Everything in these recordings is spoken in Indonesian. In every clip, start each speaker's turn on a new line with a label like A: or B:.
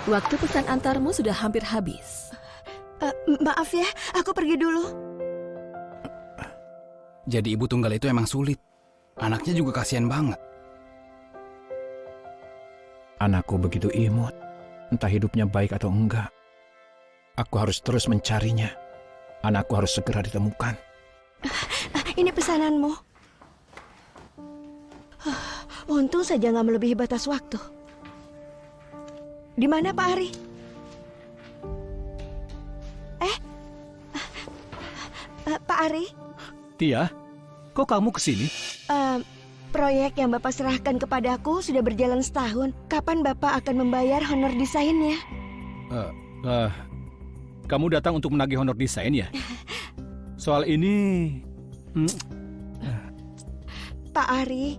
A: Waktu pesan antarmu sudah hampir habis.
B: Maaf ya, aku pergi dulu.
C: Jadi ibu tunggal itu emang sulit. Anaknya juga kasihan banget.
D: Anakku begitu imut. Entah hidupnya baik atau enggak. Aku harus terus mencarinya. Anakku harus segera ditemukan.
B: Ini pesananmu. Untung saja nggak melebihi batas waktu. Di mana Pak Ari? Pak Ari?
E: Tia, kok kamu kesini?
B: Proyek yang Bapak serahkan kepadaku sudah berjalan setahun. Kapan Bapak akan membayar honor desainnya?
E: Kamu datang untuk menagih honor desain ya? Soal ini...
B: Pak Ari,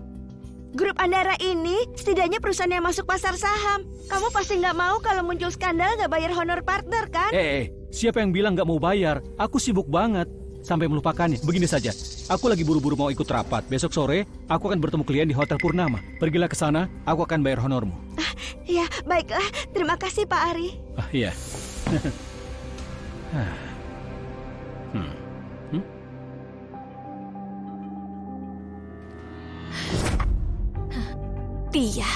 B: grup Andara ini setidaknya perusahaan yang masuk pasar saham. Kamu pasti nggak mau kalau muncul skandal nggak bayar honor partner, kan?
E: Siapa yang bilang nggak mau bayar? Aku sibuk banget. Sampai melupakannya. Begini saja, aku lagi buru-buru mau ikut rapat. Besok sore, aku akan bertemu klien di Hotel Purnama. Pergilah ke sana, aku akan bayar honormu.
B: Ya, baiklah. Terima kasih, Pak Ari.
E: Iya.
A: Tia,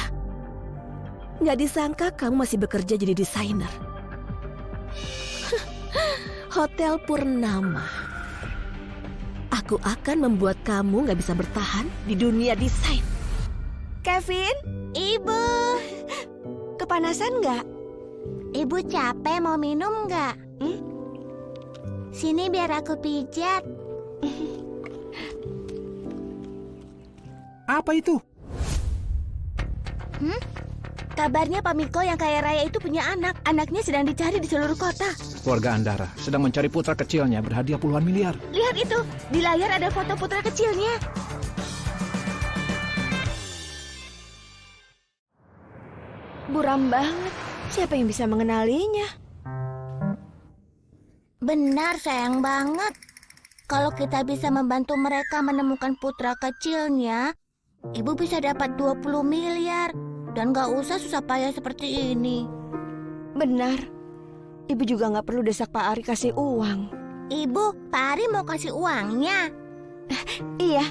A: nggak disangka kamu masih bekerja jadi desainer. Hotel Purnama. Aku akan membuat kamu nggak bisa bertahan di dunia desain.
B: Kevin? Ibu. Kepanasan nggak?
F: Ibu capek, mau minum nggak? Sini biar aku pijat.
D: Apa itu?
F: Kabarnya Pak Miko yang kaya raya itu punya anak. Anaknya sedang dicari di seluruh kota.
D: Keluarga Andara sedang mencari putra kecilnya berhadiah puluhan miliar.
F: Lihat itu, di layar ada foto putra kecilnya.
B: Buram banget. Siapa yang bisa mengenalinya?
F: Benar, sayang banget. Kalau kita bisa membantu mereka menemukan putra kecilnya, ibu bisa dapat 20 miliar. Dan gak usah susah payah seperti ini.
B: Benar. Ibu juga nggak perlu desak Pak Ari kasih uang.
F: Ibu, Pak Ari mau kasih uangnya.
B: Iya,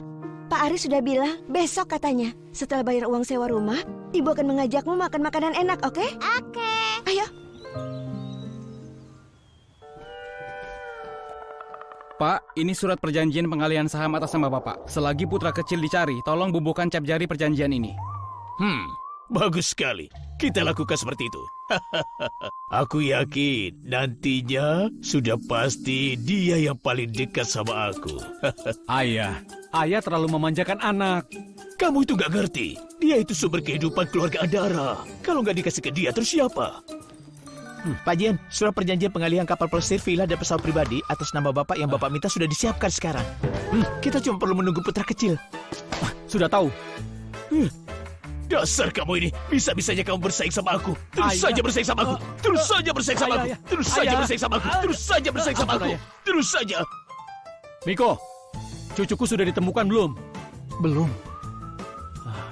B: Pak Ari sudah bilang besok katanya. Setelah bayar uang sewa rumah, Ibu akan mengajakmu makan makanan enak, oke?
F: Oke.
B: Ayo.
C: Pak, ini surat perjanjian pengalihan saham atas nama Bapak. Selagi putra kecil dicari, tolong bubuhkan cap jari perjanjian ini.
G: Bagus sekali. Kita lakukan seperti itu. Aku yakin nantinya sudah pasti dia yang paling dekat sama aku.
E: Ayah terlalu memanjakan anak.
G: Kamu itu gak ngerti. Dia itu sumber kehidupan keluarga Andara. Kalau nggak dikasih ke dia, terus siapa?
H: Pak Jen, surat perjanjian pengalihan kapal plesir, villa, dan pesawat pribadi atas nama Bapak yang Bapak minta sudah disiapkan sekarang. Kita cuma perlu menunggu putra kecil.
E: Sudah tahu.
G: Dasar kamu ini, bisa-bisanya kamu bersaing sama aku. Terus saja bersaing sama aku. Terus saja bersaing sama aku. Terus saja bersaing sama aku. Terus saja bersaing sama aku. Terus saja.
E: Miko, cucuku sudah ditemukan belum?
D: Belum.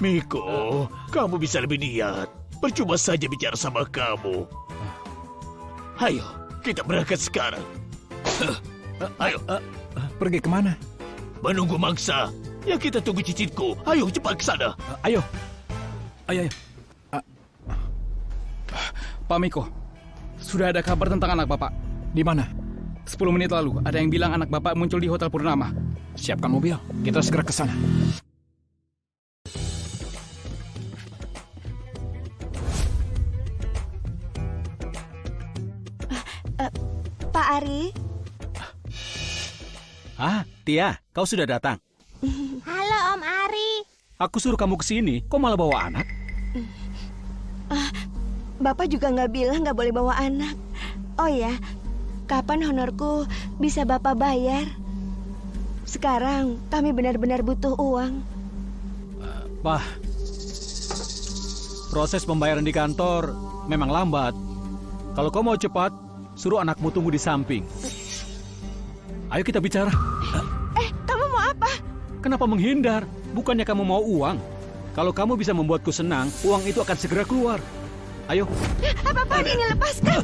G: Miko, kamu bisa lebih niat. Percuma saja bicara sama kamu. Ayo, kita berangkat sekarang. Ayo.
D: Pergi kemana?
G: Menunggu mangsa. Yang kita tunggu cicitku. Ayo, cepat ke sana.
E: Ayo.
C: Pak Miko, sudah ada kabar tentang anak Bapak.
D: Di mana?
C: 10 menit lalu, ada yang bilang anak Bapak muncul di Hotel Purnama.
D: Siapkan mobil. Kita segera ke sana.
B: Pak Ari.
E: Tia, kau sudah datang.
F: Halo Om Ari.
E: Aku suruh kamu ke sini, kok malah bawa anak?
B: Bapak juga nggak bilang nggak boleh bawa anak. Oh ya, kapan honorku bisa Bapak bayar? Sekarang kami benar-benar butuh uang.
E: Bah, proses pembayaran di kantor memang lambat. Kalau kau mau cepat, suruh anakmu tunggu di samping. Ayo kita bicara.
B: Kamu mau apa?
E: Kenapa menghindar? Bukannya kamu mau uang? Kalau kamu bisa membuatku senang, uang itu akan segera keluar. Ayo,
B: Apa-apaan ini, lepaskan.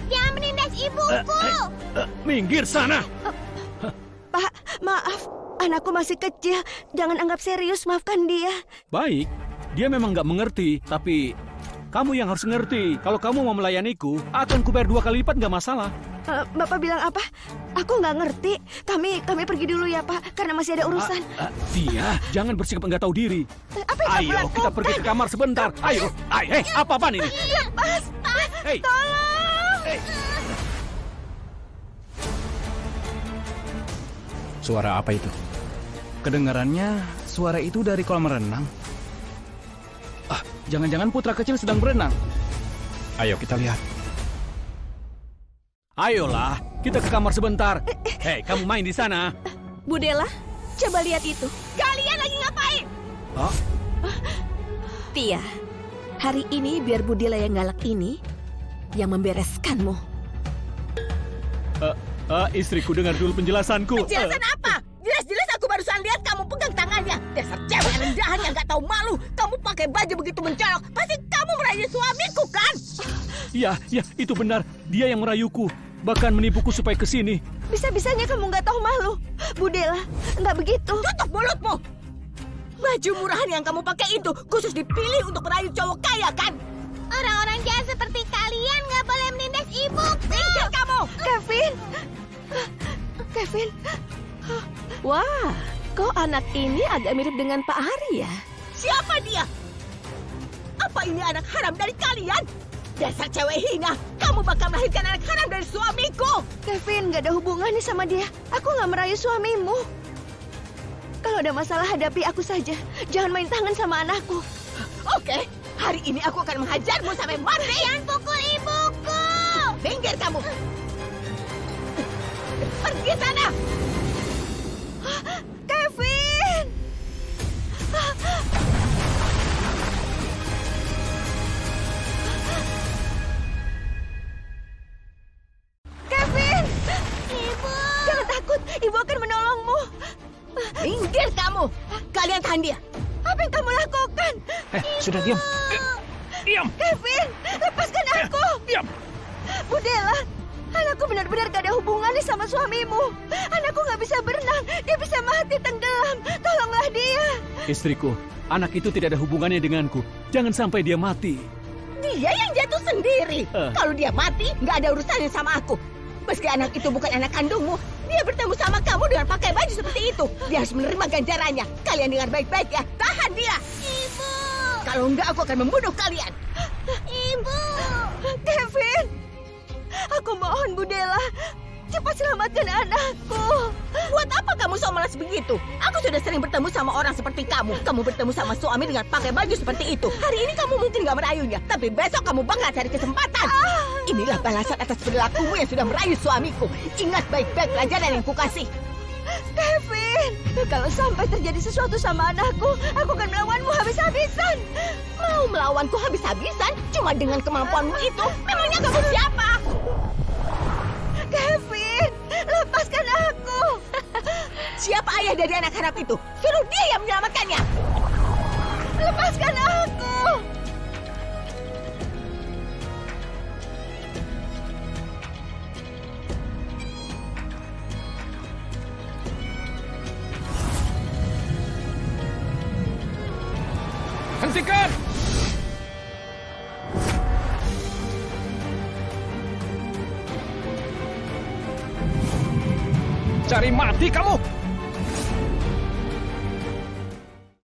F: Jangan menindas ibuku.
E: minggir sana.
B: Pak, maaf. Anakku masih kecil. Jangan anggap serius, maafkan dia.
E: Baik, dia memang nggak mengerti, tapi kamu yang harus ngerti. Kalau kamu mau melayaniku, akan kubayar 2 kali lipat nggak masalah.
B: Bapak bilang apa? Aku nggak ngerti. Kami pergi dulu ya, Pak, karena masih ada urusan.
E: Dia, jangan bersikap nggak tahu diri.
B: Apa yang kamu
E: Ayo,
B: lakukan?
E: kita pergi ke kamar sebentar. Ayo, apa-apaan ini?
B: Lepas, Pak.
E: Hei,
B: Tolong.
D: Suara apa itu?
C: Kedengarannya suara itu dari kolam renang. Jangan-jangan putra kecil sedang berenang.
D: Ayo kita lihat.
E: ayolah, kita ke kamar sebentar. Hei, kamu main di sana.
A: Budela, coba lihat itu.
F: Kalian lagi ngapain?
E: Hah?
A: Tia, hari ini biar Budela yang galak ini yang membereskanmu.
E: Istriku, dengar dulu penjelasanku.
F: Penjelasan apa? Jelas-jelas aku barusan lihat kamu pegang tangannya. Dasar cewek rendahan yang gak tahu malu. Kamu pakai baju begitu mencolok. Pasti kamu merayu suamiku kan?
E: Ya, itu benar. Dia yang merayuku. Bahkan menipuku supaya kesini.
B: Bisa-bisanya kamu nggak tahu malu. Budela, nggak begitu.
F: Tutup mulutmu. Baju murahan yang kamu pakai itu khusus dipilih untuk merayu cowok kaya kan? Orang-orang jahat seperti kalian gak boleh menindas ibuku. Minggir kamu.
B: Kevin.
A: Wah, kok anak ini agak mirip dengan Pak Hari ya?
F: Siapa dia? Apa ini anak haram dari kalian? Dasar cewek hina, kamu bakal melahirkan anak haram dari suamiku.
B: Kevin, nggak ada hubungannya sama dia. Aku nggak merayu suamimu. Kalau ada masalah, hadapi aku saja. Jangan main tangan sama anakku.
F: Oke, hari ini aku akan menghajarmu sampai mati. Jangan pukul ibuku. Minggir kamu. Pergi sana.
B: Kevin! Kevin!
F: Ibu.
B: Jangan takut, ibu akan menolongmu.
F: Minggir kamu. Kalian tahan dia.
B: Apa yang kamu lakukan?
D: Sudah diam. Diam.
B: Kevin, lepaskan aku.
D: Diam.
B: Budela, anakku benar-benar gak ada hubungannya sama suamimu. Anakku gak bisa berenang, dia bisa mati tenggelam. Tolonglah dia.
E: Istriku, anak itu tidak ada hubungannya denganku. Jangan sampai dia mati.
F: Dia yang jatuh sendiri. Kalau dia mati, nggak ada urusannya sama aku. Meski anak itu bukan anak kandungmu, dia bertemu sama kamu dengan pakai baju seperti itu. Dia harus menerima ganjarannya. Kalian dengar baik-baik ya. Tahan dia. Ibu. Kalau enggak, aku akan membunuh kalian. Ibu.
B: Kevin, aku mohon Budela, cepat selamatkan anakku.
F: Buat apa kamu so malas begitu? Aku sudah sering bertemu sama orang seperti kamu. Kamu bertemu sama suami dengan pakai baju seperti itu. Hari ini kamu mungkin nggak merayunya, tapi besok kamu bangga cari kesempatan. Inilah balasan atas perilakumu yang sudah merayu suamiku. Ingat baik-baik pelajaran yang kukasih.
B: Kevin, kalau sampai terjadi sesuatu sama anakku, aku akan melawanmu habis-habisan.
F: Mau melawanku habis-habisan cuma dengan kemampuanmu itu? Memangnya kamu siapa?
B: Kevin, lepaskan aku.
F: Siapa ayah dari anak harap itu? Suruh dia yang menyelamatkannya.
B: Lepaskan aku.
D: Hentikan! Cari mati kamu!